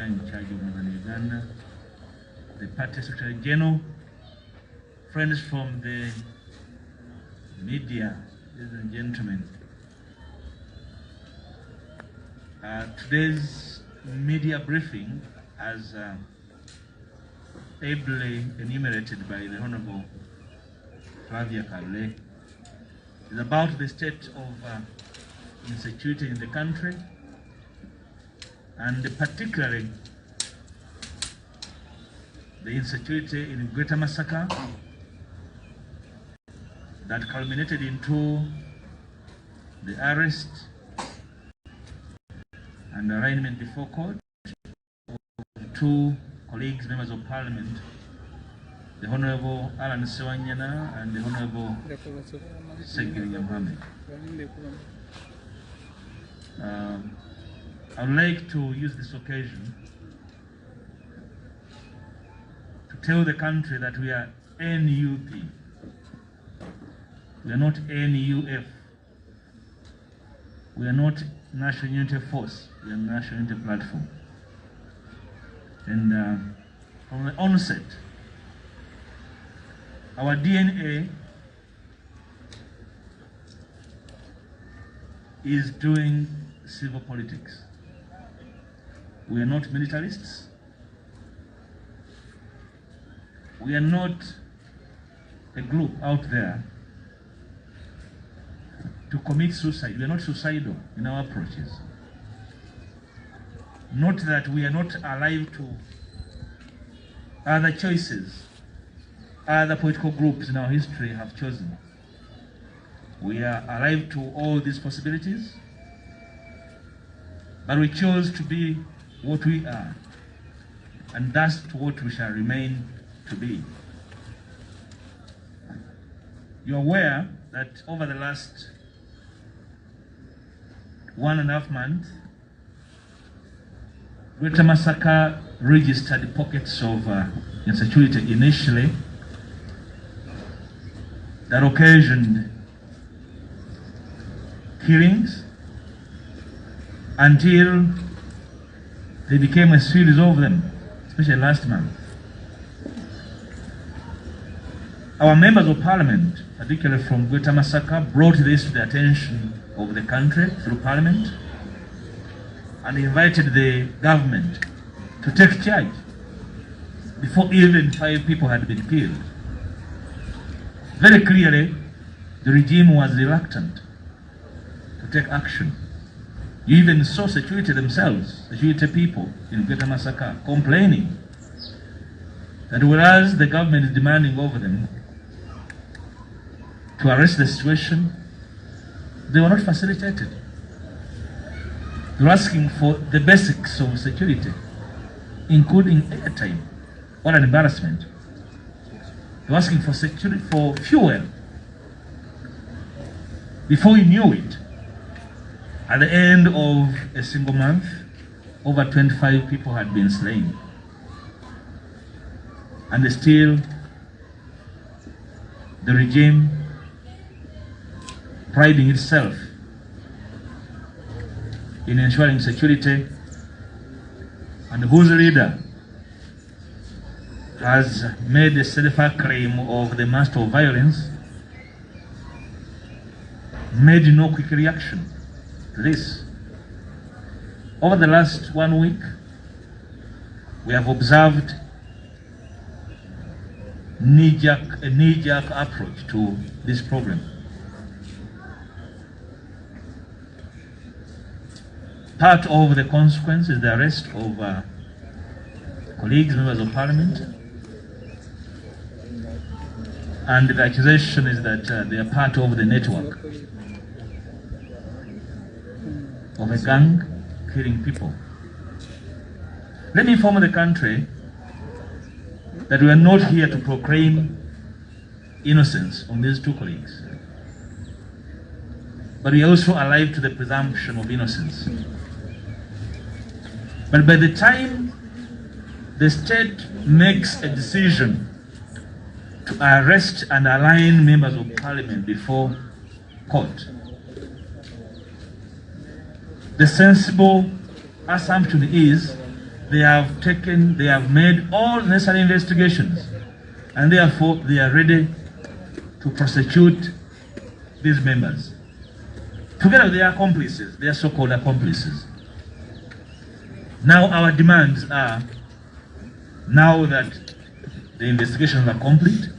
Kamwokya in charge of Northern Uganda, the Party Secretary General, friends from the media, ladies and gentlemen. Today's media briefing, as ably enumerated by the Honorable Flavia Kale, is about the state of insecurity in the country, and particularly the insecurity in Greater Masaka that culminated into the arrest and arraignment before court of two colleagues, members of parliament, the Honorable Alan Sewanyana and the Honorable Segiri Mohammed. I would like to use this occasion to tell the country that we are NUP. We are not NUF. We are not National Unity Force. We are National Unity Platform. And from the onset, our DNA is doing civil politics. We are not militarists. We are not a group out there to commit suicide. We are not suicidal in our approaches. Not that we are not alive to other choices other political groups in our history have chosen. We are alive to all these possibilities, but we chose to be what we are, and that's what we shall remain to be. You're aware that over the last 1.5 months, Greater Masaka registered pockets of insecurity initially that occasioned killings until they became a series of them, especially last month. Our members of parliament, particularly from Greater Masaka, brought this to the attention of the country through parliament and invited the government to take charge before even 5 people had been killed. Very clearly, the regime was reluctant to take action. You even saw security themselves, security people in Greater Masaka, complaining that whereas the government is demanding over them to arrest the situation, they were not facilitated. They were asking for the basics of security, including airtime. What an embarrassment. They were asking for security, for fuel. Before we knew it, at the end of a single month, over 25 people had been slain. And still, the regime, priding itself in ensuring security, and whose leader has made a steadfast claim of the master of violence, made no quick reaction to this. Over the last 1 week, we have observed a knee-jerk approach to this problem. Part of the consequence is the arrest of colleagues, members of parliament, and the accusation is that they are part of the network of a gang killing people. Let me inform the country that we are not here to proclaim innocence on these 2 colleagues, but we are also alive to the presumption of innocence. But by the time the state makes a decision to arrest and align members of parliament before court, the sensible assumption is they have made all necessary investigations, and therefore they are ready to prosecute these members, together with their accomplices, their so-called accomplices. Now our demands are, now that the investigations are complete,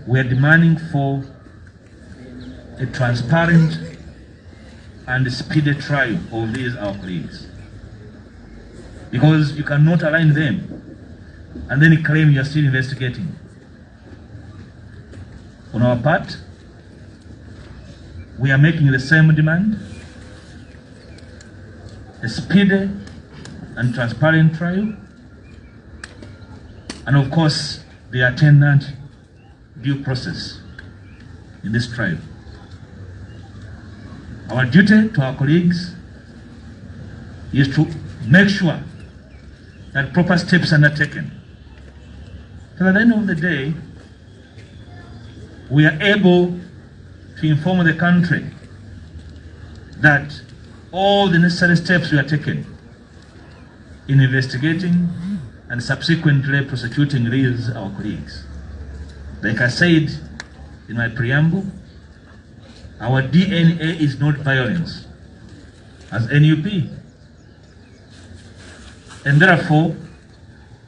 we are demanding for a transparent and speedy trial of these our colleagues. Because you cannot align them and then claim you are still investigating. On our part, we are making the same demand: a speedy and transparent trial, and of course the attendant due process in this trial. Our duty to our colleagues is to make sure that proper steps are taken, so at the end of the day we are able to inform the country that all the necessary steps we are taking in investigating and subsequently prosecuting these our colleagues. Like I said in my preamble, our DNA is not violence as NUP, and therefore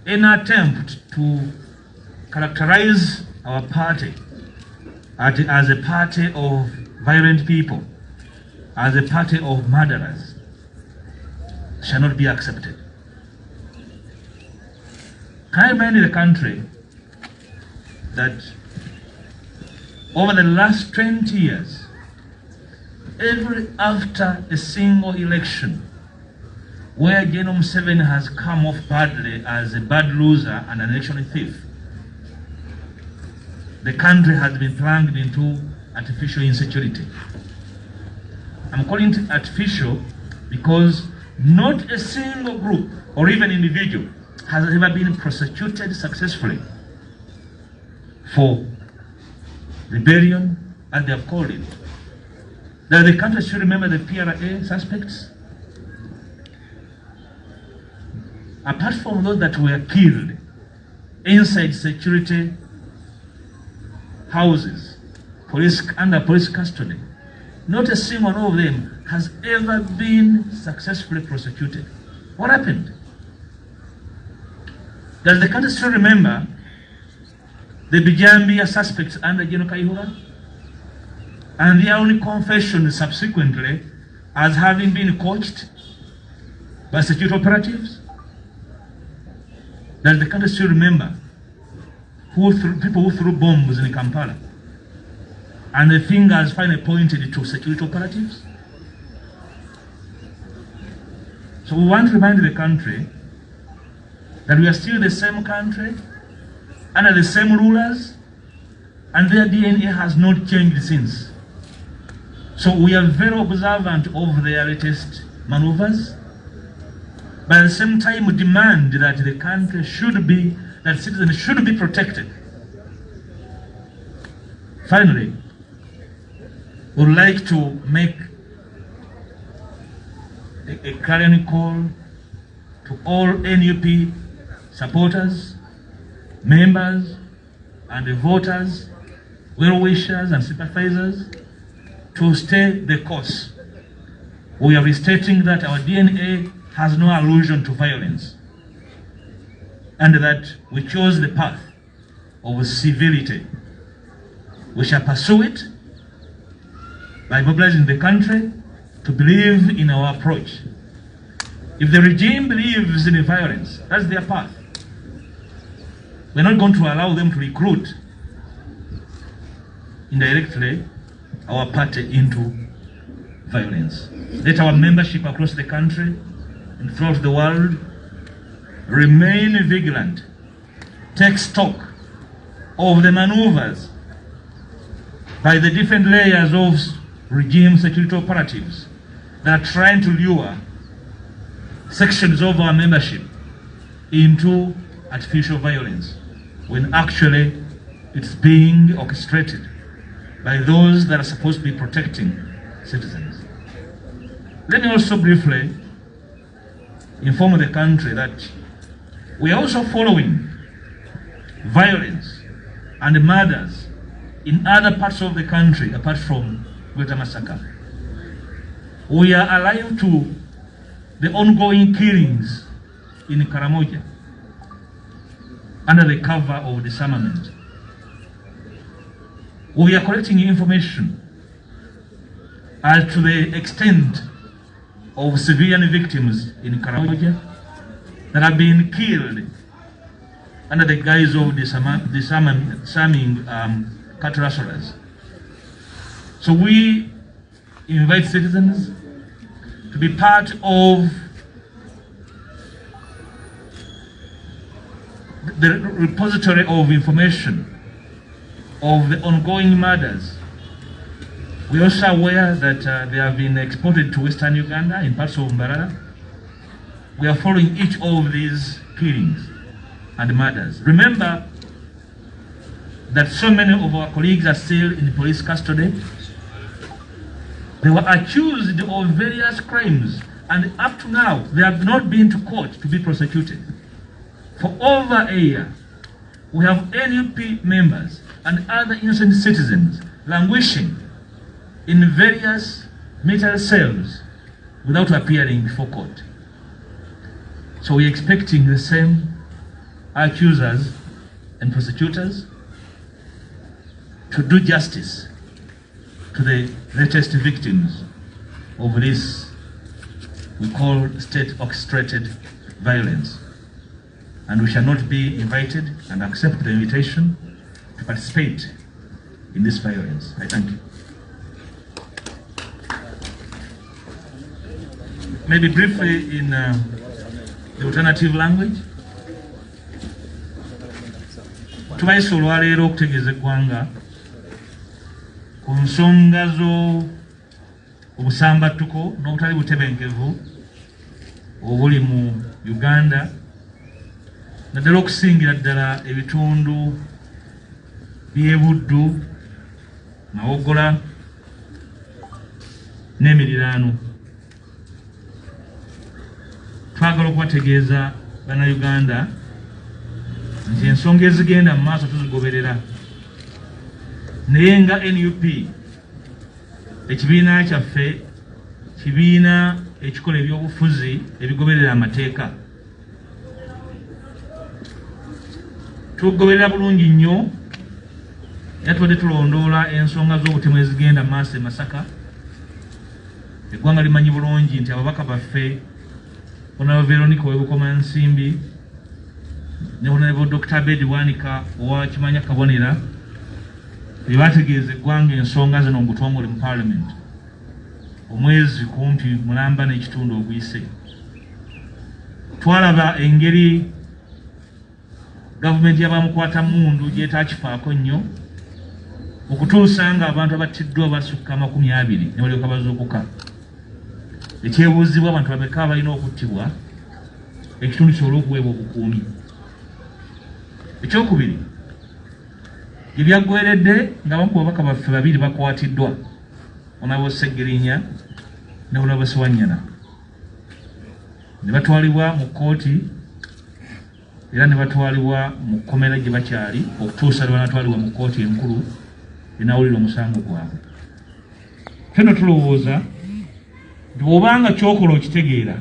any attempt to characterize our party as a party of violent people, as a party of murderers, shall not be accepted. Can I remind the country that over the last 20 years, after a single election where General Museveni has come off badly as a bad loser and an election thief, the country has been plunged into artificial insecurity. I'm calling it artificial because not a single group or even individual has ever been prosecuted successfully for rebellion, as they have called it. That the country should remember the PLA suspects. Apart from those that were killed inside security houses, under police custody, not a single one of them has ever been successfully prosecuted. What happened? Does the country still remember the Bijambia suspects under General Kayihura? And their only confession subsequently as having been coached by security operatives? Does the country still remember people who threw bombs in Kampala and the fingers finally pointed to security operatives? So we want to remind the country that we are still the same country, under the same rulers, and their DNA has not changed since. So we are very observant of their latest maneuvers, but at the same time we demand that the country should be, that citizens should be protected. Finally, we would like to make a clarion call to all NUP supporters, members, and the voters, well-wishers and sympathizers to stay the course. We are restating that our DNA has no allusion to violence, and that we chose the path of civility. We shall pursue it by mobilizing the country to believe in our approach. If the regime believes in violence, that's their path. We're not going to allow them to recruit indirectly our party into violence. Let our membership across the country and throughout the world remain vigilant, take stock of the maneuvers by the different layers of regime security operatives that are trying to lure sections of our membership into artificial violence, when actually it's being orchestrated by those that are supposed to be protecting citizens. Let me also briefly inform the country that we are also following violence and murders in other parts of the country apart from Greater Masaka. We are alive to the ongoing killings in Kamwokya under the cover of disarmament. We are collecting information as to the extent of civilian victims in Kamwokya that have been killed under the guise of disarming cattle rustlers. So we invite citizens to be part of the repository of information of the ongoing murders. We are also aware that they have been exported to Western Uganda in parts of Mbarara. We are following each of these killings and murders. Remember that so many of our colleagues are still in police custody. They were accused of various crimes, and up to now they have not been to court to be prosecuted. For over a year, we have NUP members and other innocent citizens languishing in various military cells without appearing before court. So we're expecting the same accusers and prosecutors to do justice to the latest victims of this we call state-orchestrated violence. And we shall not be invited and accept the invitation to participate in this violence. I thank you. Maybe briefly in the alternative language. Tubaise olwaleero okutegeeza eggwanga ku nsonga obusambattuko n'obutali butebenkevu obuli mu Uganda, naddala okusingira ddala ebitundu by'e Buddu, Mawogola n'emiriraano. Twagala okubategeeza bannayuganda nti ensonga ezigenda mu maaso tuzigoberera, naye nga NUP ekibiina kyaffe kibiina ekikola ebyobufuzi ebigoberera amateeka. Tugoberera bulungi nnyo era tubadde tulondoola ensonga z'obutemu ezigenda mu maaso e Masaka. Eggwanga limanyi bulungi nti ababaka baffe Honorable Veronica Webukomansimbi ne Honorable Dr. Bedi Wanika owa Kimanya Kabonera be bategeeza eggwanga ensonga zino mu butongole mu Parliament omwezi kumpi mulamba n'ekitundu oguyise. Twalaba engeri gavumenti y'abamukwatamundu gyetaakifaako nnyo okutuusa nga abantu abattiddwa basukka 20 ne balyoka bazuukuka. Ekyebuuzibwa abantu bameka balina okuttibwa ekitundu kisobole okuweebwa obukuumi. Ekyokubiri, gye byaggweredde nga abamu ku babaka baffe 2 bakwatiddwa, Honorable Segirinya ne Honorable Sewanyana, ne batwalibwa mu kkooti era ne batwalibwa mu kkomera gye bakyali okutuusa lwe banatwalibwa mu kkooti enkulu enaawulira omusango gwabwe. Fenno tulowooza nti bw'obanga kyokola okitegeera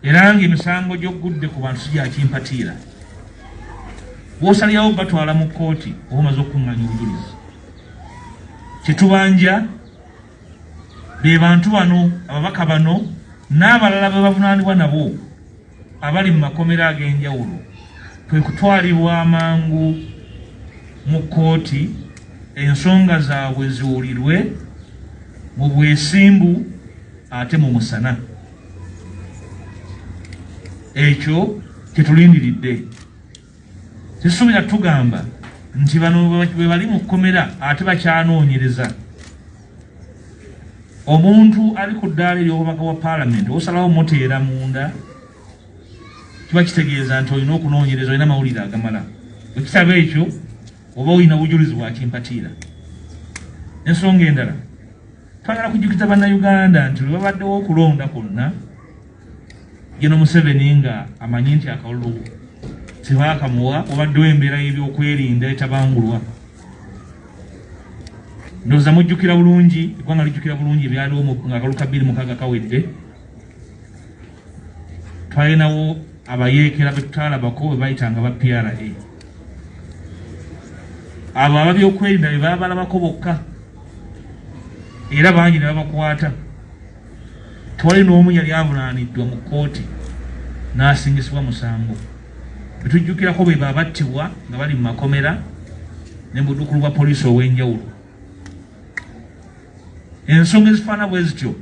era ng'emisango gy'oggudde ku bantu sigyakimpatiira, bw'osalirawo batwala mu kkooti oba omaze okukuŋŋaanya obujulizi. Kyetubanja be bantu bano, ababaka bano n'abalala be bavunaanibwa nabo abali mu makomera ag'enjawulo, kwe kutwalibwa amangu mu kkooti ensonga zaabwe ziwulirwe mu bwesimbu ate mu musana. Ekyo kyetulindiridde. Tesuubira tugamba nti bano bwe bali mu kkomera ate bakyanoonyereza. Omuntu ali ku ddaala ery'obubaka bwa Parliament osalawo muteera munda, kiba kitegeeza nti olina okunoonyereza, olina mawulire agamala. Ekitabo ekyo oba olina bujulizi bwakimpatiira. Ensonga endala, twagala kujjukiza bannayuganda nti lwe babaddewo okulonda kwonna Gino Museveni nga amanyi nti akalulu tebakamuwa obaddewo embeera y'ebyokwerinda etabangulwa. Ndowooza mujjukira bulungi, eggwanga lijjukira bulungi ebyaliwo nga akalulu ka 2006 kawedde. Twalinawo abayeekera be tutaalabako be bayitanga ba PLA. Abo ababyokwerinda be baba balabako bokka era bangi ne babakwata. Tewali n'omu yali avunaaniddwa mu kkooti n'asingisibwa musango. Be tujjukirako be babattibwa nga bali mu makomera ne mu buddukulu bwa poliisi ow'enjawulo. Ensonga ezifaana bwe zityo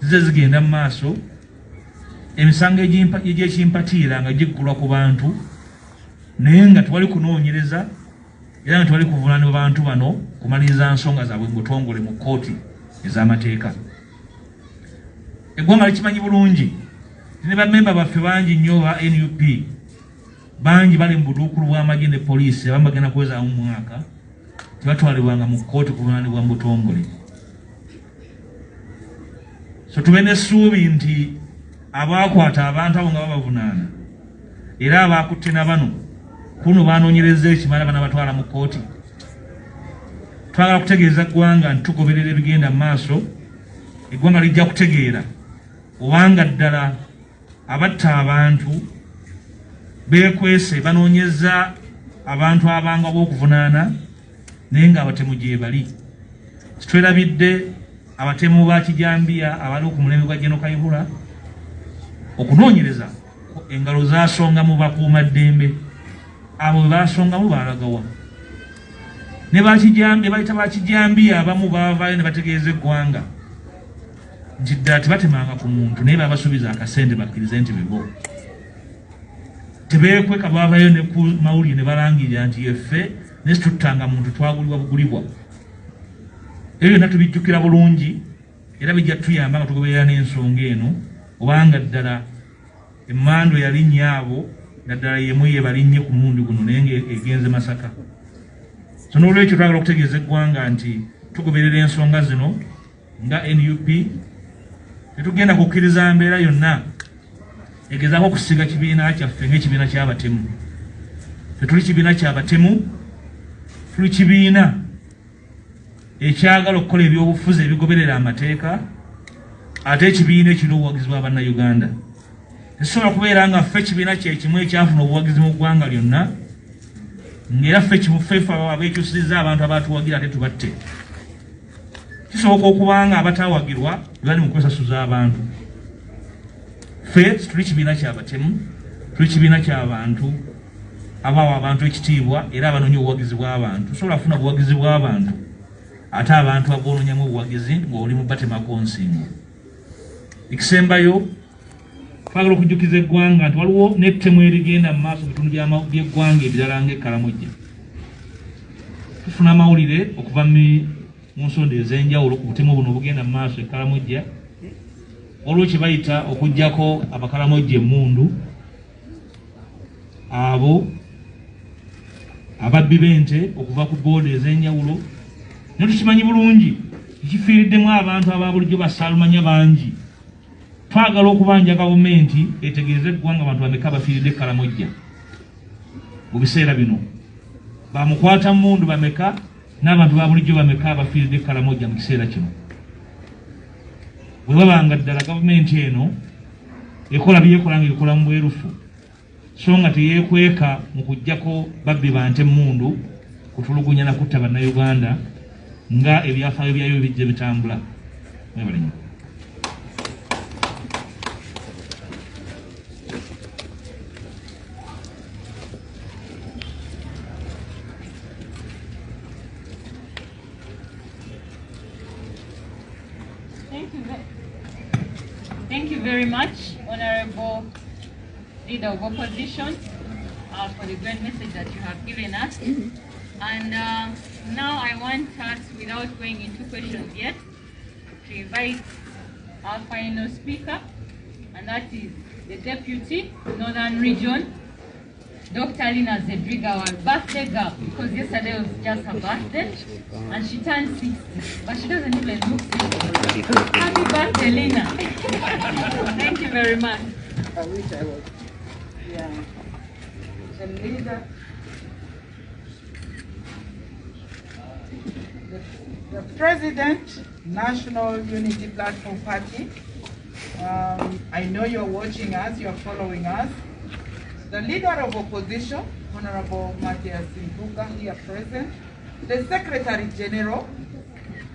zize zigenda mu maaso. Emisango egy'ekimpatiira nga giggulwa ku bantu naye nga tewali kunoonyereza era nga tewali kuvunaanibwa bantu bano kumaliriza nsonga zaabwe mu butongole mu kkooti ez'amateeka. Eggwanga likimanyi bulungi ne bammemba baffe bangi nnyo ba NUP bangi bali mu buduukulu bw'amagye ne poliisi abamu bagenda kuwezaamu mu mwaka tebatwalibwanga mu kkooti kuvunaanibwa mu butongole. So tube n'essuubi nti abaakwata abantu abo nga babavunaana era abaakutte na bano kuno baanoonyereza ekimala bana batwala mu kkooti. Twagala kutegeeza eggwanga nti tugoberera ebigenda mu maaso. Eggwanga lijja kutegeera obanga ddala abatta abantu beekwese banoonyeza abantu abanga b'okuvunaana naye nga abatemu gye bali. Kitwerabidde abatemu ba Kijambiya abali ku mulembe gwa Jeno Kayihura okunoonyereza engalo zaasonga mu bakuumaddembe. Abo be baasongamu baalagawa ne bakijambiya bayita bakijambiya abamu baavaayo ne bategeeza eggwanga nti ddala tebatemanga ku muntu naye babasuubiza akasente bakkirize nti bibo. Tebeekweka baavaayo ne ku mawulire ne balangirira nti yeffe ne situttanga muntu twagulibwa bugulibwa. Ebyo byonna tubijjukira bulungi era bijja tuyamba nga tugoberera n'ensonga eno obanga ddala emmando yalinnya abo naddala yemu ye balinnye ku mulundi guno naye ng'egenze Masaka. So n'olwekyo twagala okutegeeza eggwanga nti tugoberera ensonga zino nga NUP tetugenda kukkiriza mbeera yonna egezaako okusiga kibiina kyaffe ng'ekibiina ky'abatemu. Tetuli kibiina ky'abatemu, tuli kibiina ekyagala okukola ebyobufuzi ebigoberera amateeka ate ekibiina ekirina obuwagizi bwa bannayuganda. Tekisobola kubeera nga ffe ekibiina kyekimu ekyafuna obuwagizi mu ggwanga lyonna ng'era ffe abeekyusiriza abantu abatuwagira ate tubatte. Kisoboka okuba nga abataawagirwa bali mu kwesasuza abantu. Ffe tuli kibiina ky'abatemu, tuli kibiina ky'abantu abawa abantu ekitiibwa era abanoonya obuwagizi bw'abantu. Tosobola kufuna buwagizi bw'abantu ate abantu aboonoonyamu obuwagizi ng'oli mu batemako nsingo. Ekisembayo twagala okujjukiza eggwanga nti waliwo n'ettemu erigenda mu maaso mu bitundu by'eggwanga ebirala ng'e Tufuna amawulire okuva mu nsonda ez'enjawulo ku butemu buno obugenda mu maaso e Kamwokya olwo kye bayita okuggyako Abakalamojja emmundu abo ababbi b'ente okuva ku booda ez'enjawulo. Ne tukimanyi bulungi ekifiiriddemu abantu aba bulijjo basaalumanya bangi. Twagala okubanja gavumenti etegeeze eggwanga abantu bameka bafiiridde e Kamwokya mu biseera bino. Bamukwata mmundu bameka n'abantu ba bulijjo bameka bafiiridde e Kamwokya mu kiseera kino. Bwe babanga ddala gavumenti eno ekola byekola nga ebikola mu bwerufu so nga teyeekweka mu kuggyako babbi bante mmundu kutulugunya na kutta bannayuganda nga ebyafaayo byayo bijje bitambula. Thank you very much, Honorable Leader of Opposition, for the great message that you have given us. And now I want us, without going into questions yet, to invite our final speaker, and that is the Deputy Northern Region, Dr. Lina Zedriga, our birthday girl, because yesterday was just her birthday, and she turned 60, but she doesn't even look 60. Happy birthday, Lina. Thank you very much. I wish I was. Yeah. The leader. The President, National Unity Platform Party. I know you're watching us, you're following us. The Leader of Opposition, Honorable Matthias Simbuga, here present. The Secretary General,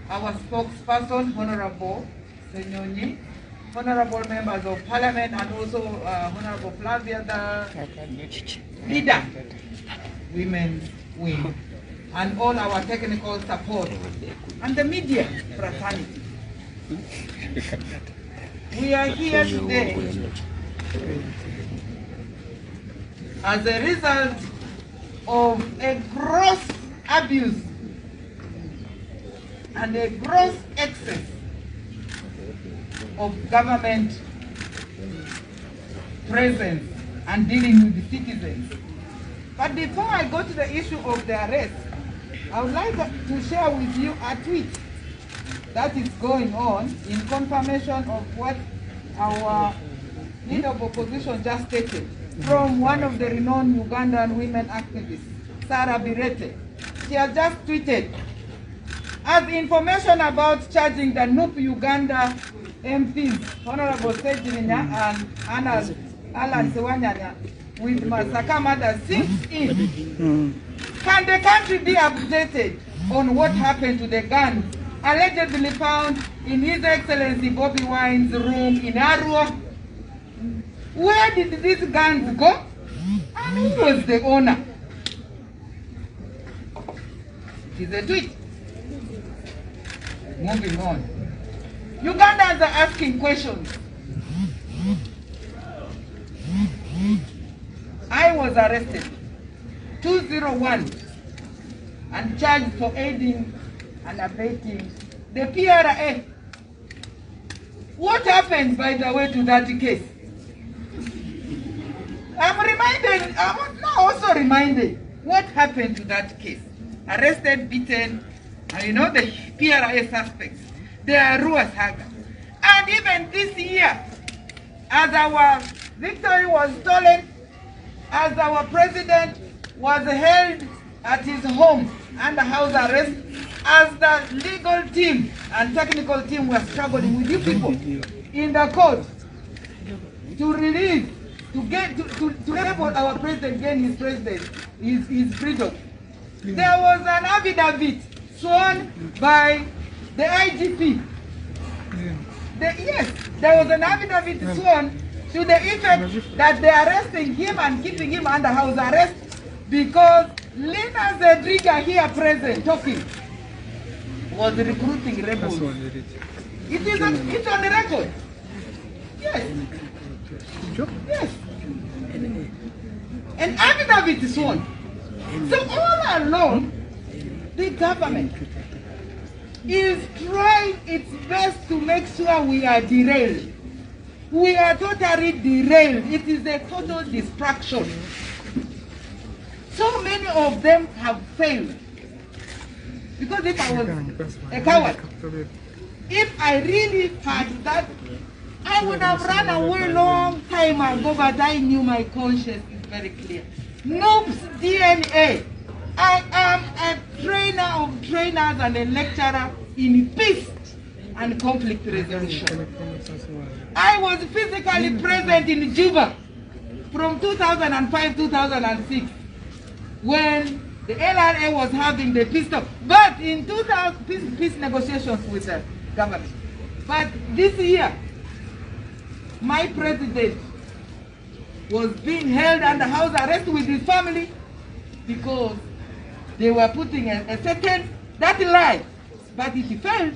our spokesperson, Honorable Senyonyi, Honorable Members of Parliament, and also Honorable Flavia, the Leader, Women's Wing, and all our technical support, and the media fraternity. We are here today as a result of a gross abuse and a gross excess of government presence and dealing with the citizens. But before I go to the issue of the arrest, I would like to share with you a tweet that is going on in confirmation of what our leader of opposition just stated from one of the renowned Ugandan women activists, Sarah Birete. She has just tweeted, as information about charging the NUP Uganda MPs, Honorable Sejirinya and Alan Sewanyanya, with massacre murder sinks in. Can the country be updated on what happened to the guns allegedly found in His Excellency Bobby Wine's room in Arua? Where did these guns go? And who was the owner? It is a tweet. Moving on. Ugandans are asking questions. I was arrested 2001 and charged for aiding and abetting the PRA. What happened, by the way, to that case? I'm also reminded what happened to that case. Arrested, beaten, and you know the PRA suspects. They are Ruas Haga. And even this year, as our victory was stolen, as our president was held at his home under house arrest, as the legal team and technical team were struggling with you people in the court to release, to enable our president gain his freedom. There was an affidavit sworn by the IGP. Yes, there was an affidavit sworn to the effect that they are arresting him and keeping him under house arrest because Lina Zedriga here present talking was recruiting rebels. It's on the record. Yes. Yes. An affidavit is sworn. So all along, the government is trying its best to make sure we are derailed. We are totally derailed. It is a total distraction. So many of them have failed. Because if I was a coward, if I really had that, I would have run away long time ago, but I knew my conscience is very clear. Noob's DNA. I am a trainer of trainers and a lecturer in peace and conflict resolution. I was physically present in Juba from 2005-2006 when the LRA was having the peace talk, but in 2000 peace negotiations with the government. But this year, my president was being held under house arrest with his family because they were putting a certain, that lie, but it failed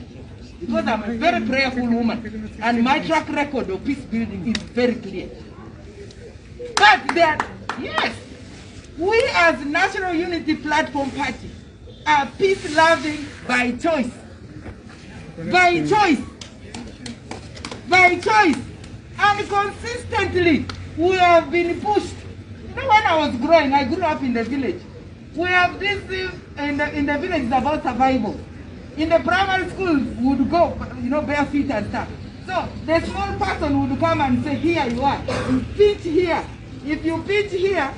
because I'm a very prayerful woman and my track record of peace building is very clear. But that, yes, we as National Unity Platform Party are peace-loving by choice. By choice. By choice. And consistently, we have been pushed. You know, when I was growing, I grew up in the village. We have this in the village is about survival. In the primary schools, we would go, you know, bare feet and stuff. So the small person would come and say, here you are, you pitch here. If you pitch here,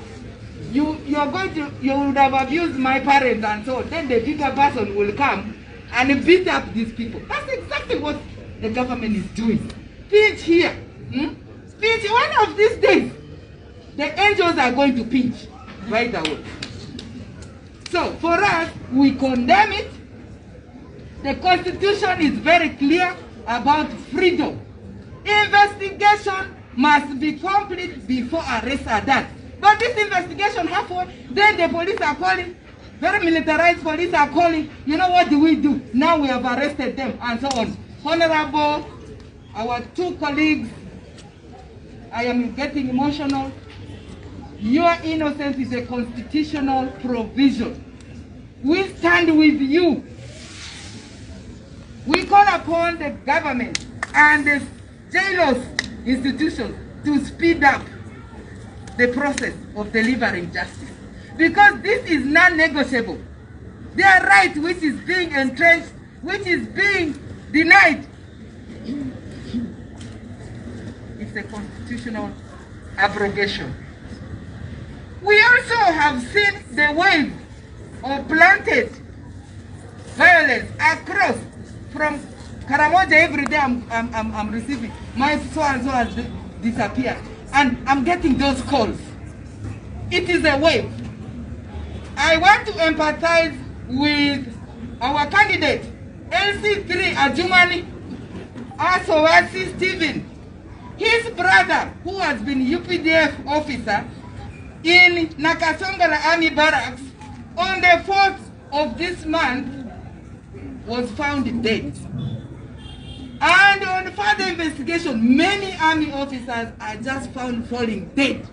you would have abused my parents and so on. Then the bigger person will come and beat up these people. That's exactly what the government is doing. Pitch here. Pitch one of these days. The angels are going to pinch right away. So for us, we condemn it. The Constitution is very clear about freedom. Investigation must be complete before arrests are done. But this investigation happened, then the police are calling, very militarized police are calling, you know what do we do? Now we have arrested them and so on. Honorable, our two colleagues, I am getting emotional. Your innocence is a constitutional provision. We stand with you. We call upon the government and the jailers institutions to speed up the process of delivering justice. Because this is non-negotiable. Their right which is being entrenched, which is being denied, it's a constitutional abrogation. We also have seen the wave of planted violence across from Kamwokya. Every day I'm receiving my so and so has disappeared, and I'm getting those calls. It is a wave. I want to empathize with our candidate, LC3 Ajumani Asowasi Stephen. His brother, who has been UPDF officer in Nakasongola Army Barracks, on the 4th of this month, was found dead. And on further investigation, many army officers are just found falling dead.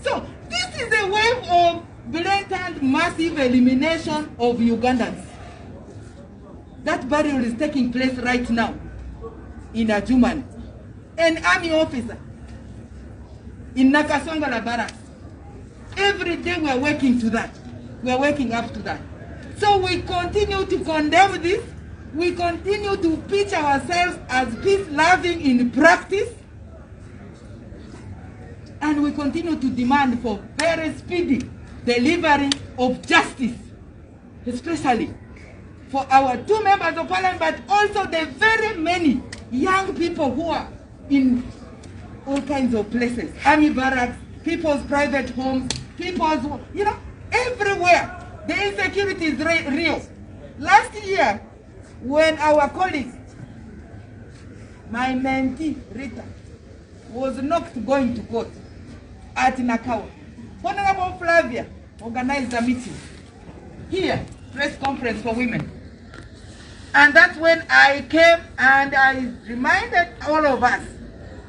So this is a wave of blatant, massive elimination of Ugandans. That burial is taking place right now in Ajumani. An army officer in Nakasongola Barracks. Every day we are working to that. We are working up to that. So we continue to condemn this. We continue to pitch ourselves as peace-loving in practice. And we continue to demand for very speedy delivery of justice, especially for our two members of parliament, but also the very many young people who are in all kinds of places. Army barracks, people's private homes, people's, you know, everywhere. The insecurity is real. Last year, when our colleague, my mentee, Rita, was not going to court at Nakawa, Honorable Flavia organized a meeting here, press conference for women. And that's when I came and I reminded all of us,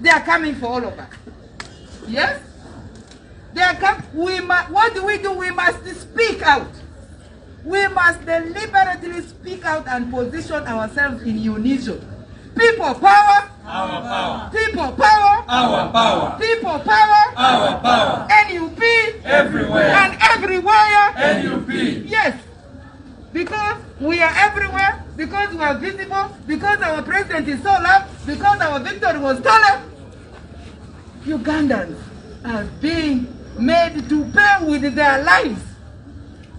they are coming for all of us. Yes? They are coming. What do? We must speak out. We must deliberately speak out and position ourselves in unison. People power. Our power. People power. Our power. People power. Our power. NUP. Everywhere. And everywhere. NUP. Yes. Because we are everywhere, because we are visible, because our president is so loved, because our victory was stolen, Ugandans are being made to pay with their lives.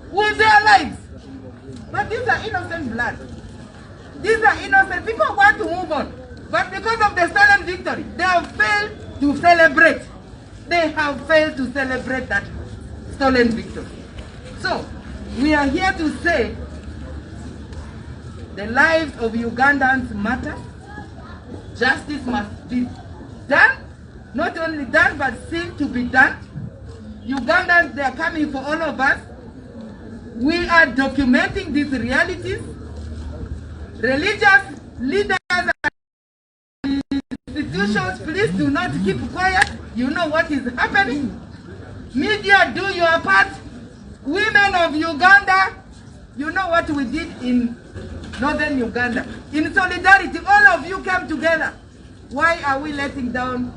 With their lives. But these are innocent blood. These are innocent. People want to move on. But because of the stolen victory, they have failed to celebrate. They have failed to celebrate that stolen victory. So, we are here to say the lives of Ugandans matter. Justice must be done. Not only done, but seen to be done. Ugandans, they are coming for all of us. We are documenting these realities. Religious leaders and institutions, please do not keep quiet. You know what is happening. Media, do your part. Women of Uganda, you know what we did in northern Uganda. In solidarity, all of you came together. Why are we letting down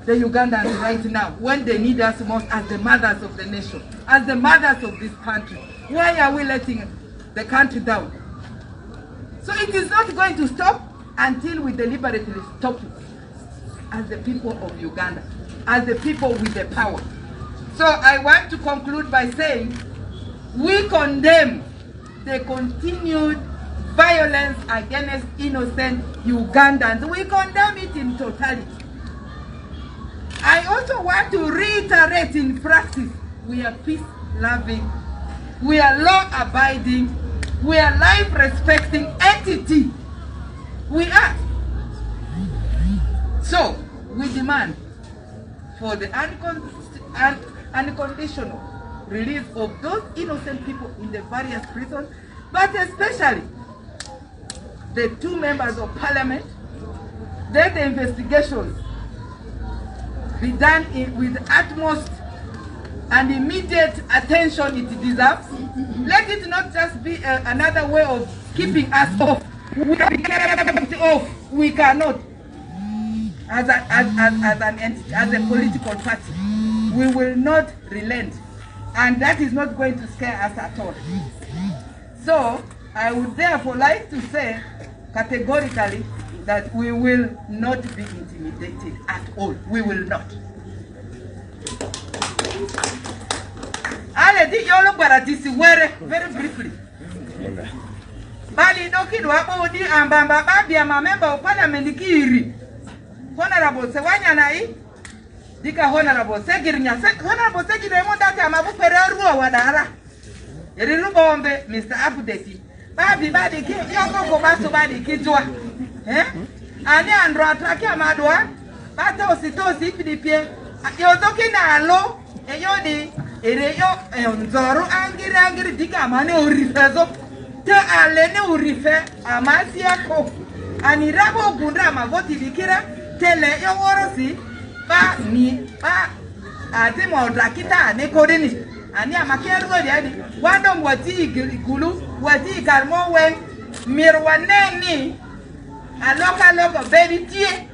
the Ugandans right now when they need us most as the mothers of the nation, as the mothers of this country? Why are we letting the country down? So it is not going to stop until we deliberately stop it as the people of Uganda, as the people with the power. So I want to conclude by saying we condemn the continued violence against innocent Ugandans. We condemn it in totality. I also want to reiterate in practice, we are peace-loving, we are law-abiding, we are life-respecting entity. We are. So, we demand for the unconditional release of those innocent people in the various prisons, but especially the 2 members of parliament, that the investigations be done with utmost and immediate attention it deserves. Let it not just be another way of keeping us off. We can be kept off. We cannot. As an entity, as a political party, we will not relent. And that is not going to scare us at all. So, I would therefore like to say categorically that we will not be intimidated at all. We will not. Very briefly. Bali doki dwa odi ambamba babia ma member of parliament kiri. Honorable Sewanya nai dika honorable Segirnya honorable Segiremo data amabu pereru wadara. Eriru bombe Mr. Abudeti. Babi badi ki yoko ko baso badi kijwa. Ani andro atraki amadwa. Bata ositosi pidipie. Yodoki na alo eyodi ereyo nzoro angiri dika amane orifezo. Te alene urife amasi yako. Anirabo gunda amavoti dikira. Tele yo worosi ba ni ba ati mo drakita ne kodini ani amakeru wedi wado wati igulu wati karmo wen mirwaneni aloka baby tie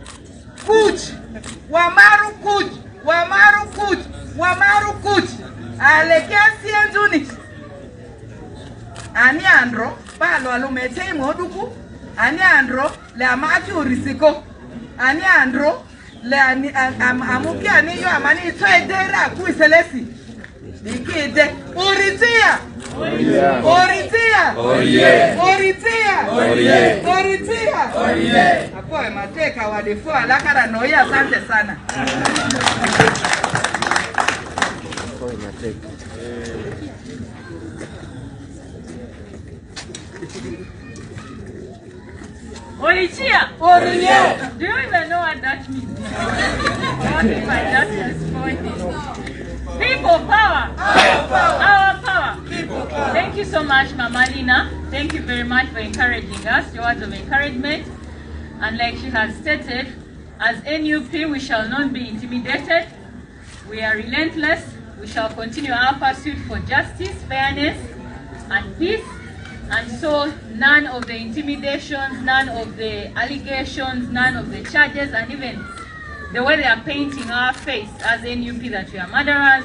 kuch wamaru kuch alekesi enzuni ani andro ba lo alumete moduku ani andro le amaki urisiko ani andro le amuki ani yo amani tsedera ku selesi dikide oritia hapo mateka wa defo alakara noya. Asante sana. Oritia! Do you even know what that means? What if I just respond? People power! Our power! People power! Thank you so much, Mama Lina. Thank you very much for encouraging us, your words of encouragement. And like she has stated, as NUP, we shall not be intimidated. We are relentless. We shall continue our pursuit for justice, fairness, and peace. And so none of the intimidations, none of the allegations, none of the charges, and even the way they are painting our face as NUP that we are murderers,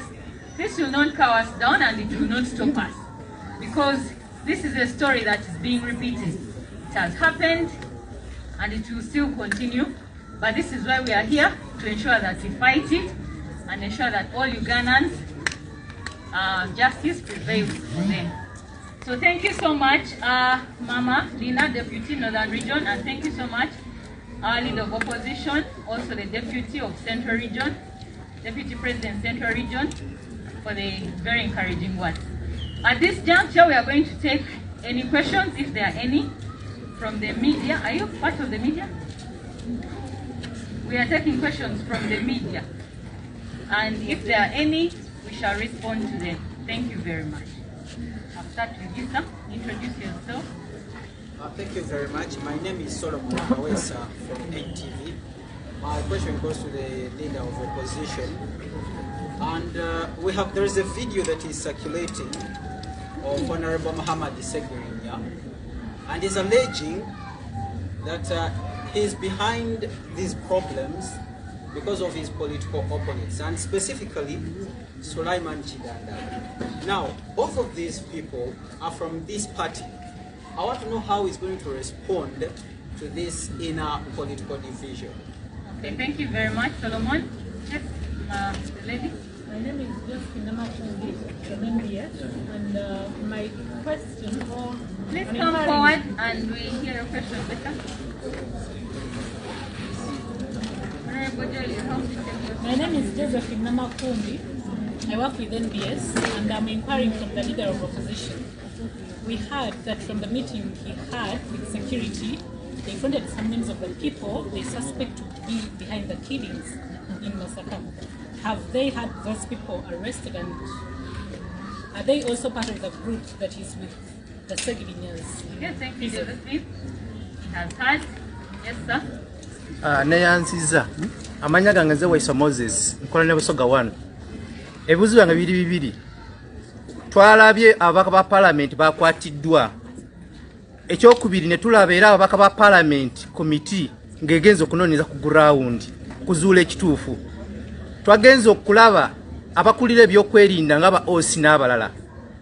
this will not cow us down and it will not stop us. Because this is a story that is being repeated. It has happened and it will still continue. But this is why we are here, to ensure that we fight it and ensure that all Ugandans, justice prevails for them. So thank you so much, Mama Lina, Deputy Northern Region, and thank you so much, our Leader of Opposition, also the Deputy of Central Region, Deputy President Central Region, for the very encouraging words. At this juncture, we are going to take any questions, if there are any, from the media. Are you part of the media? We are taking questions from the media. And if there are any, we shall respond to them. Thank you very much. I'll start with you, sir. Introduce yourself. Thank you very much. My name is Solomon Kamwokya from NTV. My question goes to the Leader of Opposition. And there is a video that is circulating of Honorable Muhammad Segirinya, and is alleging that he is behind these problems because of his political opponents, and specifically Sulaiman Chidanda. Now, both of these people are from this party. I want to know how he's going to respond to to this inner political division. Okay, thank you very much, Solomon. Yes, the lady. My name is Kamwokya from India, and my question, or Please come forward and we hear your question better. My name is JBMuwonge. I work with NBS, and I'm inquiring from the leader of opposition. We heard that from the meeting he had with security, they funded some names of the people they suspect to be behind the killings in Masaka. Have they had those people arrested, and are they also part of the group that is with the Segirinyas? Yes, thank you, Josephine. He has heard. Yes, sir. Neyanziza amanya gange nze Waiso Moses nkola ne Busoga 1 ebibuzo byange bibiri twalabye ababaka ba parliament bakwatiddwa ekyokubiri ne tulaba era ababaka ba parliament committee ngegenzo okunoonyeza ku ground kuzuula ekituufu twagenza okulaba abakulira ebyokwerinda nga ba OC n'abalala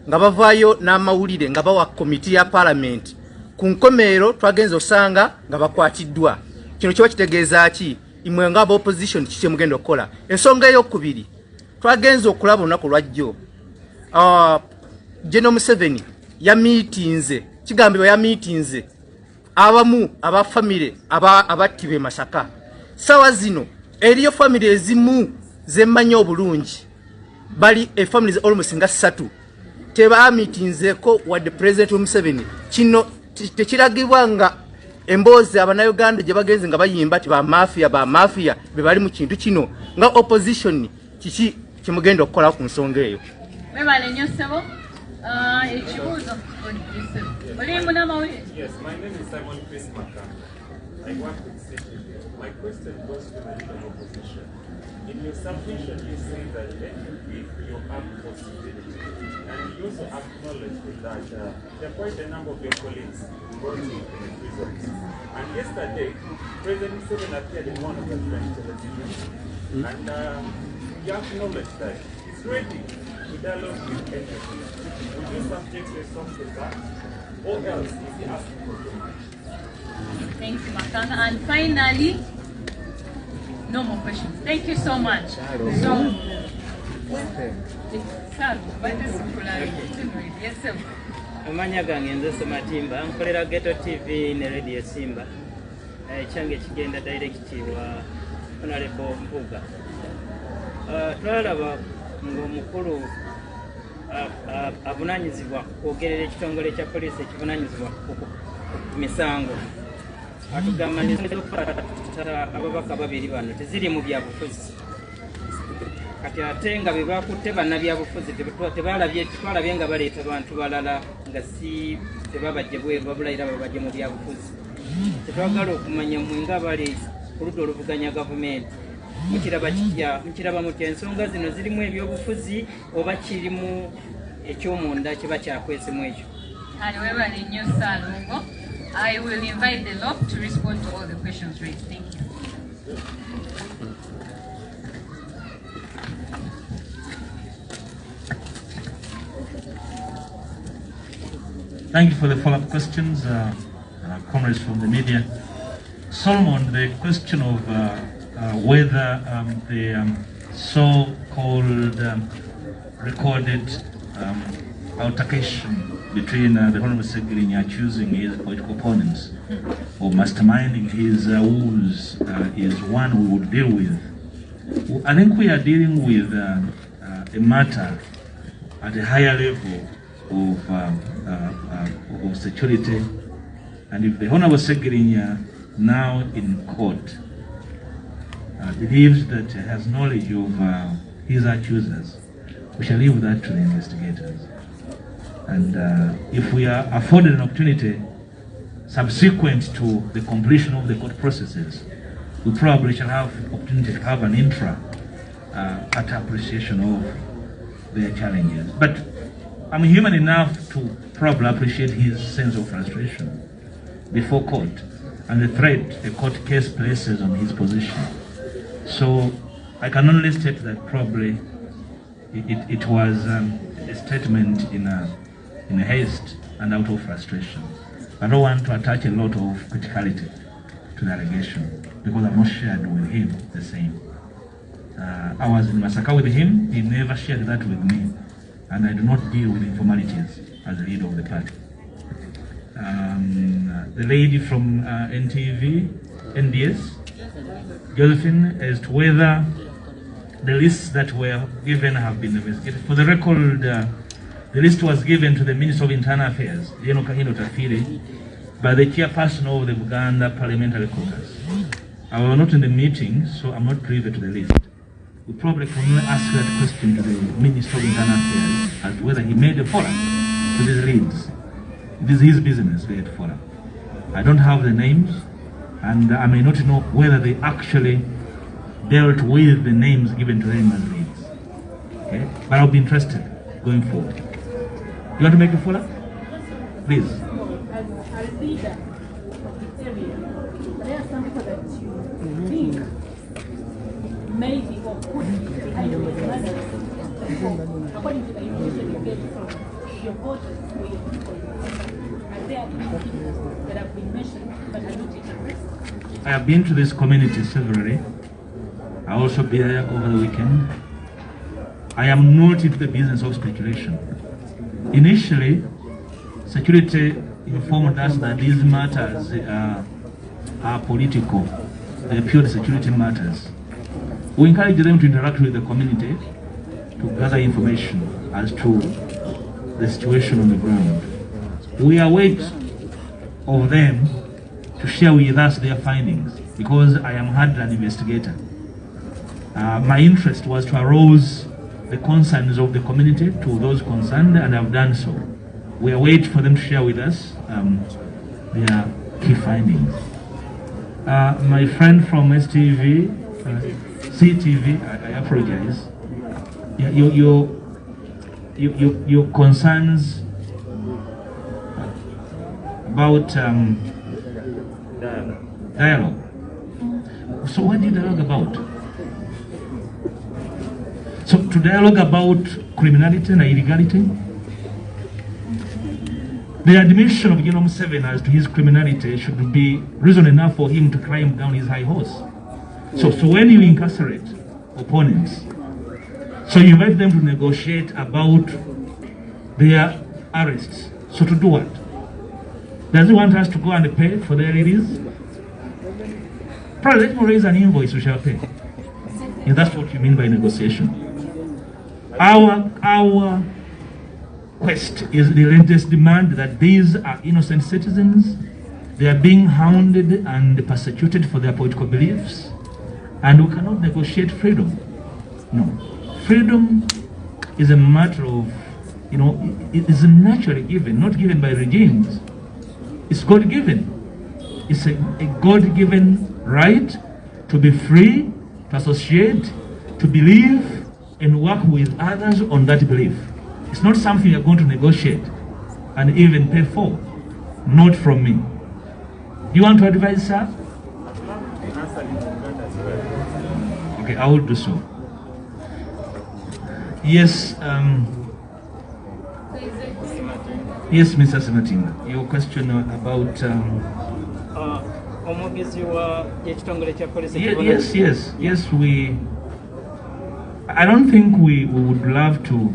nga bavaayo n'amawulire nga bawa committee ya parliament ku nkomeero twagenza osanga nga bakwatiddwa. Kino kiba kitegeeza ki imwe nga opposition kiki mugenda okukola. Ensonga ey'okubiri twagenza okulaba olunaku lwajjo General Museveni ya meetinze kigambibwa ya meetinze abamu aba family abattibwa e Masaka. Sawa zino eriyo family ezimu zemmanyi obulungi bali families almost nga 3 teba meetinzeko wadde President Museveni. Kino tekiragibwa nga emboozi abannayuganda gye bagenze nga bayimba ti ba mafia be bali mu kintu kino nga opposition kiki kimugenda okukola ku nsonga eyo. Webale nnyo ssebo. Ekibuuzo olimu n'amawulire. Yes, my name is Simon Chris Maka. I work with City. My question goes to the leader of opposition. In your submission, you say that you have possibility, and you also acknowledge that there are quite a number of your colleagues brought in the prisons. And yesterday, President Museveni appeared in one of the French televisions, and you acknowledged that he's ready to dialogue with anyone. Would you subject yourself to that, or else is he asking for too much? Thank you, Makanga. And finally, no more questions. Thank you so much. So, yes, sir. Amanya gange nze Sematimba nkolera Ghetto TV ne Radio Simba ekyange kigenda direct wa Honorable Mpuga. Twalaba ng'omukulu avunanyizibwa kwogerera ekitongole kya poliisi ekivunanyizibwa ku misango atugamba ababaka babiri bano teziri mu byabufuzi kati ate nga bebakutte bannabyabufuzi twalabye nga baleeta bantu balala nga si tebabajje bweru babulayira babajje mu byabufuzi. Tetwagala okumanya mmwe nga bali ku ludda oluvuganya gavumenti mukiraba mutya ensonga zino zirimu ebyobufuzi oba kirimu ekyomunda kiba kyakwesemu ekyo. Webale nnyo Saalongo. I will invite the law to respond to all the questions raised. Thank you. Thank you for the follow-up questions, comrades from the media. Solomon, the question of whether the so-called recorded altercation between the Honorable Secretary accusing his political opponents of masterminding his woes is one we would deal with. I think we are dealing with a matter at a higher level of security, and if the Honorable Secretary now in court believes that he has knowledge of his accusers, we shall leave that to the investigators. And if we are afforded an opportunity subsequent to the completion of the court processes, we probably shall have opportunity to have an at appreciation of their challenges. But I'm human enough to probably appreciate his sense of frustration before court and the threat a court case places on his position. So I can only state that probably it was a statement in haste and out of frustration. I don't want to attach a lot of criticality to the allegation because I've not shared with him the same. I was in Masaka with him, he never shared that with me, and I do not deal with informalities as the leader of the party. The lady from NTV, NDS, Josephine, as to whether the lists that were given have been investigated. For the record, the list was given to the Minister of Internal Affairs, Yeno Kahino Tafiri, by the chairperson of the Buganda Parliamentary Caucus. I was not in the meeting, so I'm not privy to the list. We probably can only ask that question to the Minister of Internal Affairs as to whether he made a follow-up to these leads. It is his business, the follow-up. I don't have the names, and I may not know whether they actually dealt with the names given to them as leads. Okay? But I'll be interested going forward. You want to make a follow-up? Please. As a leader of the area, there are some people that you think maybe or could be either according to the information you get from your voters or your people. And there are people that have been mentioned but are not yet arrested. I have been to this community severally. I also be there over the weekend. I am not into the business of speculation. Initially, security informed us that these matters are political. They are purely security matters. We encourage them to interact with the community to gather information as to the situation on the ground. We await of them to share with us their findings because I am hardly an investigator. My interest was to arouse the concerns of the community to those concerned, and I've done so. We await for them to share with us their key findings. My friend from STV, CTV, I apologize. Your concerns about dialogue. So what do you dialogue about? So to dialogue about criminality and illegality? The admission of General Museveni as to his criminality should be reason enough for him to climb down his high horse. So when you incarcerate opponents, so you invite them to negotiate about their arrests. So to do what? Does he want us to go and pay for their release? Probably let me raise an invoice, we shall pay. If that's what you mean by negotiation. Our quest is the latest demand that these are innocent citizens. They are being hounded and persecuted for their political beliefs, and we cannot negotiate freedom. No. Freedom is a matter of, it is naturally given, not given by regimes. It's God-given. It's a God-given right to be free, to associate, to believe, and work with others on that belief. It's not something you're going to negotiate and even pay for. Not from me. Do you want to advise, sir? Okay, I will do so. Yes, yes, Mr. Senatinga, your question about yes, I don't think we would love to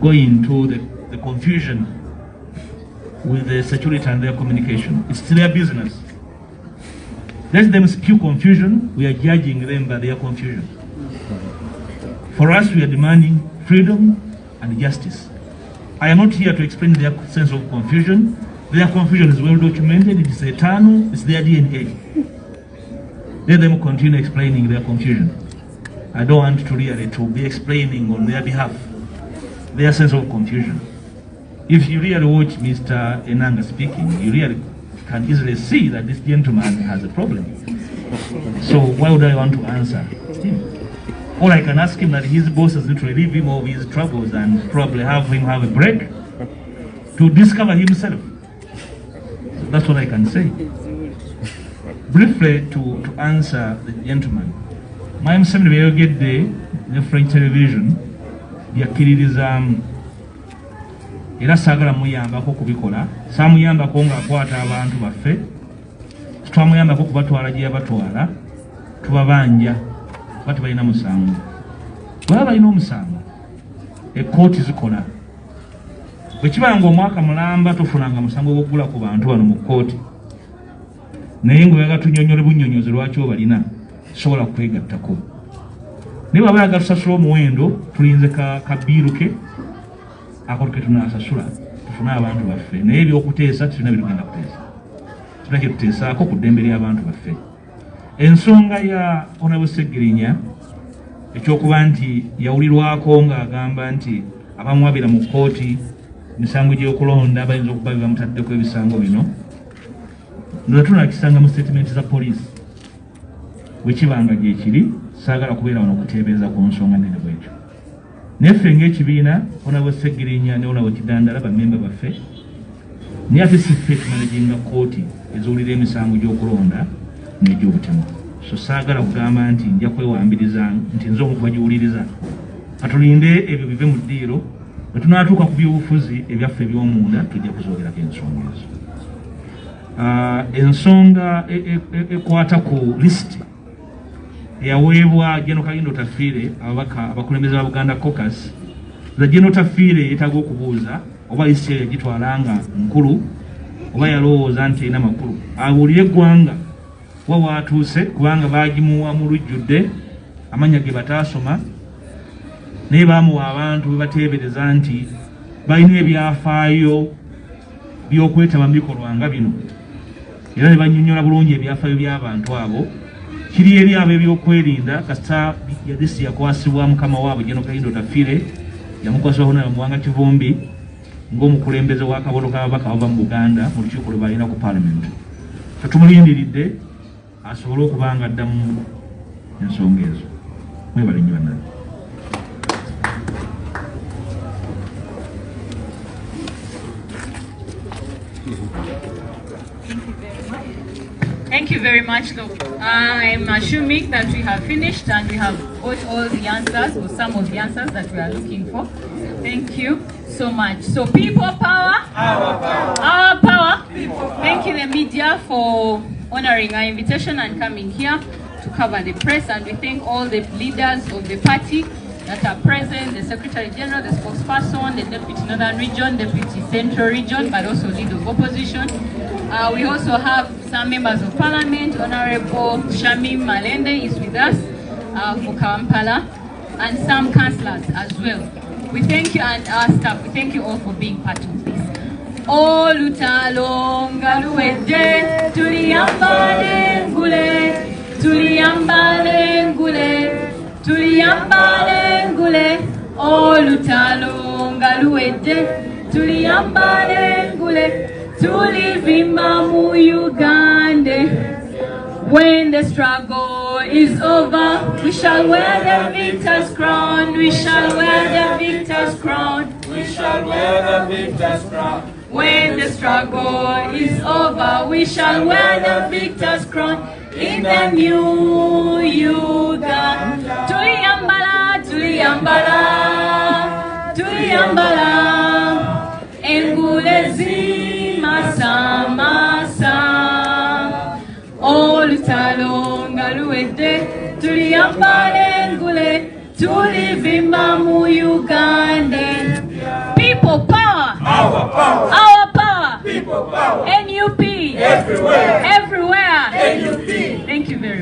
go into the confusion with the security and their communication. It's their business. Let them spew confusion. We are judging them by their confusion. For us, we are demanding freedom and justice. I am not here to explain their sense of confusion. Their confusion is well documented. It is eternal. It's their DNA. Let them continue explaining their confusion. I don't want to really to be explaining on their behalf their sense of confusion. If you really watch Mr. Enanga speaking, you really can easily see that this gentleman has a problem. So why would I want to answer him? Or I can ask him that his bosses need to relieve him of his troubles and probably have him have a break to discover himself. So that's what I can say. Briefly to answer the gentleman. My Museveni beyogedde ne French television yakiririza era saagala muyambako kubikola saamuyambako ng'akwata abantu baffe twamuyambako kubatwala gye yabatwala tubabanja kuba tebalina musango. Bwaba balina omusango ekkooti zikola. Bwe kibanga omwaka mulamba tofunanga musango gw'okugula ku bantu bano mu kkooti, naye ng'oyaga tunnyonnyole bunnyonnyozi lwaki obalina sobola kwegattako. Naye bw'aba yaga tusasula omuwendo tulinze kabiiru ke akolo ke tunaasasula tufune abantu baffe, naye ebyokuteesa tetulina birigenda kuteesa, tulina kye tuteesaako ku ddembe ly'abantu baffe. Ensonga ya Honorable Segirinya ekyokuba nti yawulirwako ng'agamba nti abamwabira mu kkooti misango gy'okulonda bayinza okuba bamutaddeko ebisango bino, ndoza tunakisanga mu statement za poliisi bwekibanga gyekiri, saagala kubeera wano okuteebereza ku nsonga nene bwekyo. Naye ffe ng'ekibiina Honorable Segirinya ne Honorable Kidandala bammemba baffe, naye ate si ffe tumanaginga kkooti eziwulira emisango gy'okulonda n'egy'obutemu. So saagala kugamba nti nja kwewambiriza nti nze omu kubagiwuliriza. Katulinde ebyo bive mu ddiiro, bwe tunaatuuka ku byobufuzi ebyaffe eby'omunda tujja kuzoogerako ensonga ezo. Ensonga ekwata ku lisiti eyaweebwa General Kayindo Tafiire ababaka abakulembeze ba Buganda Caucus, za General Tafiire yeetaaga okubuuza oba lisiti eyo yagitwalanga nkulu oba yalowooza nti erina makulu. Abuulire eggwanga wa waatuuse kubanga baagimuwa mu lujjudde amannya ge bataasoma, naye baamuwa abantu bebateebereza nti balina ebyafaayo by'okwetaba mu bikolwa nga bino, era ne bannyonnyola bulungi ebyafaayo by'abantu abo. Kiri eri abo ebyokwerinda kasita yadisi yakwasibwa mukama waabwe General Kayindo Tafiire, yamukwasibwa Honorable Muwanga Kivumbi ng'omukulembeze w'akabono k'ababaka bava mu Buganda mu lukiiko lwe balina ku Parliament. Tumulindiridde asobole okuba nga addamu ensonga ezo. Mwebale nnyo bannange. Thank you very much, Doc. I'm assuming that we have finished and we have got all the answers, or some of the answers that we are looking for. Thank you so much. So people power, our power, our power. Thank you the media for honoring our invitation and coming here to cover the press, and we thank all the leaders of the party that are present, the Secretary General, the spokesperson, the Deputy Northern Region, Deputy Central Region, but also Leader of Opposition. We also have some members of Parliament. Honorable Shamim Malende is with us for Kampala, and some councillors as well. We thank you, and our staff, we thank you all for being part of this. Olutalonga luwedde tuliyambale ngule, tuliyambale ngule, tuliyambale ngule. Olutalonga luwedde tuliyambale ngule, tulivimba mu Uganda. When the struggle is over, we shall wear the victor's crown. We shall wear the victor's crown. We shall wear the victor's crown. When the struggle is over, we shall wear the victor's crown in the new Uganda. Tuliyambala, tuliyambala, tuliyambala, engulezi masa masa. Olutalonga luwedde tuliyambale ngule, tulivimba mu Uganda. People power, our power, our power, people power, NUP, everywhere, everywhere, NUP. Thank you very much.